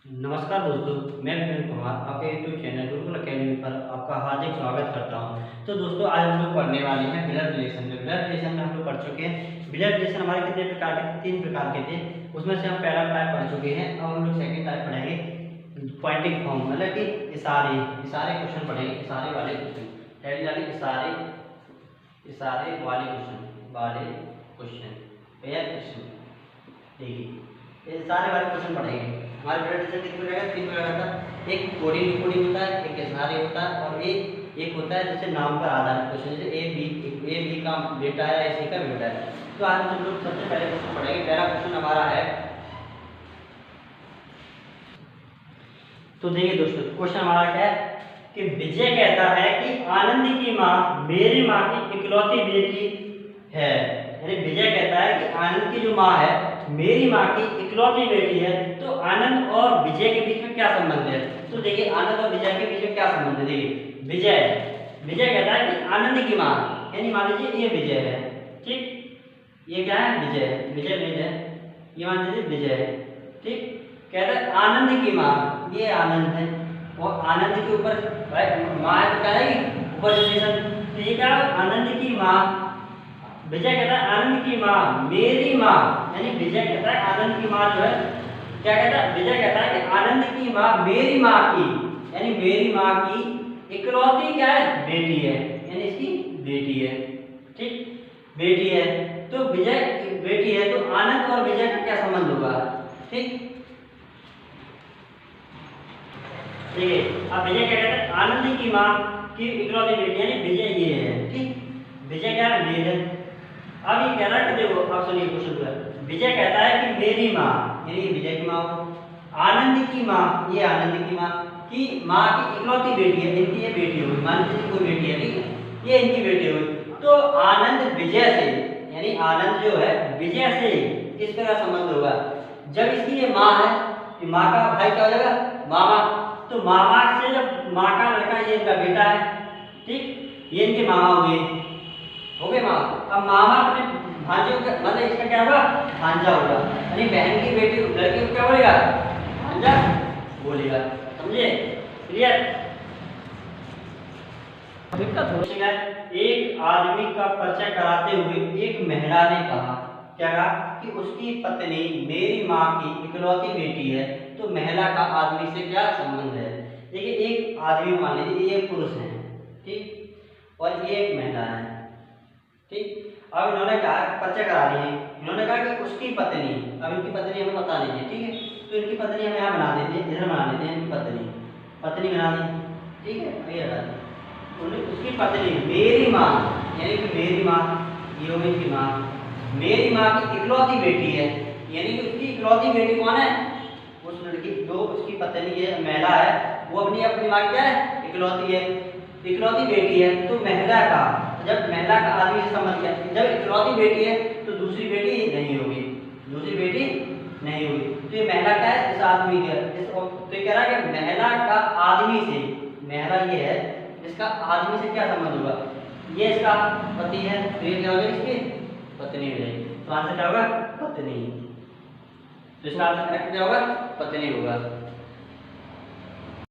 नमस्कार दोस्तों, मैं विपिन कुमार आपके यूट्यूब चैनल गुरुकुल अकेडमी पर आपका हार्दिक स्वागत करता हूं। तो दोस्तों, आज हम लोग पढ़ने वाले हैं ब्लड रिलेशन। ब्लड रिलेशन में हम लोग पढ़ चुके हैं। ब्लड रिलेशन हमारे कितने प्रकार के थे? 3 प्रकार के थे। उसमें से हम पहला टाइप पढ़ चुके हैं। अब हम लोग सेकंड टाइप पढ़ेंगे, पॉइंटिंग फॉर्म, मतलब कि इशारे क्वेश्चन पढ़ेंगे। इशारे वाले क्वेश्चन, इशारे वाले क्वेश्चन। देखिए, ये सारे वाले क्वेश्चन पढ़ेंगे। हमारे ब्लड रिलेशन कितने प्रकार का? 3 प्रकार का। एक कोडिंग डिकोडिंग होता है, एक इशारे होता है, और एक होता है जैसे नाम पर आधारित क्वेश्चन, जैसे ए बी का बेटा है, सी का बेटा है। तो आज हम लोग सबसे पहले क्वेश्चन पढ़ेंगे। पहला क्वेश्चन हमारा है, तो देखिए दोस्तों, क्वेश्चन हमारा क्या है कि विजय कहता है कि आनंद की माँ मेरी माँ की इकलौती बेटी है। यानी विजय कहता है कि आनंद की जो माँ है मेरी माँ की इकलौती बेटी है। तो आनंद और विजय के बीच में क्या संबंध है? तो देखिए, आनंद और विजय के बीच में क्या संबंध है? देखिए, विजय कहता है कि आनंद की माँ, यानी मान लीजिए ये विजय है, ठीक, ये क्या है? विजय है, ये मान लीजिए विजय है, ठीक। कहता है आनंद की माँ, ये आनंद है, और आनंद के ऊपर माँ है तो क्या है? ऊपर रिलेशन। तो ये क्या? आनंद की माँ, विजय कहता है आनंद की माँ मेरी माँ, यानी विजय कहता है आनंद की माँ जो है, क्या कहता है? विजय कहता है कि आनंद की माँ मेरी माँ की, यानी मेरी माँ की इकलौती क्या है? बेटी है, यानी इसकी बेटी है, ठीक, बेटी है। तो विजय बेटी है, तो आनंद और विजय का क्या संबंध होगा? ठीक, देखिए, अब विजय क्या कहता है? आनंद की माँ की इकलौती बेटी, यानी विजय ये है, ठीक, विजय क्या है? मेल है। अब ये कह रहा है कि देखो, आप सुनिए क्वेश्चन पर। विजय कहता है कि मेरी माँ, यानी विजय की माँ, आनंद की माँ, ये आनंद की माँ की इकलौती बेटी है, इनकी ये बेटी हुई, मान लीजिए कोई बेटी है, ठीक है, ये इनकी बेटी हुई। तो आनंद विजय से, यानी आनंद जो है विजय से किस तरह संबंध होगा? जब इसकी ये माँ है, ये माँ का भाई क्या हो जाएगा? मामा। तो मामा से जब माँ का लड़का, ये इनका बेटा है, ठीक, ये इनके मामा हुए, हो गए मामा। अब मामा अपने भांजे को, मतलब इसका क्या होगा? भांजा होगा, यानी बहन की बेटी लड़की को क्या बोलेगा? भांजा बोलेगा, समझे? क्लियर? एक आदमी का परिचय कराते हुए एक महिला ने कहा, क्या कहा? कि उसकी पत्नी मेरी माँ की इकलौती बेटी है। तो महिला का आदमी से क्या संबंध है? देखिए, एक आदमी मान लीजिए ये पुरुष है, ठीक, और ये एक महिला है, ठीक। अब इन्होंने कहा, परिचय करा रही है, इन्होंने कहा कि उसकी पत्नी, अब इनकी पत्नी हमें बता नहीं है, ठीक है, तो इनकी पत्नी हम यहाँ बना देते हैं, इधर बना देते हैं, इनकी पत्नी बना दी, ठीक है, ये हटा दी। उसकी पत्नी मेरी माँ, यानी कि मेरी माँ, ये हो गई इनकी माँ, मेरी माँ की इकलौती बेटी है, यानी कि उसकी इकलौती बेटी कौन है? उस लड़की जो उसकी पत्नी है, महिला है, वो अपनी माँ क्या है? इकलौती है, इकलौती बेटी है। तो महिला का, जब महिला का आदमी से संबंध क्या? जब इकलौती बेटी है तो दूसरी बेटी नहीं होगी, तो ये महिला क्या है? इस आदमी के, तो ये कह रहा है कि महिला का आदमी से, महिला ये है, इसका आदमी से क्या संबंध होगा? ये इसका पति है, तो ये क्या होगा? इसकी पत्नी हो जाएगी। तो आंसर क्या होगा? पत्नी। तो इसका आंसर करेक्ट क्या होगा? पत्नी होगा।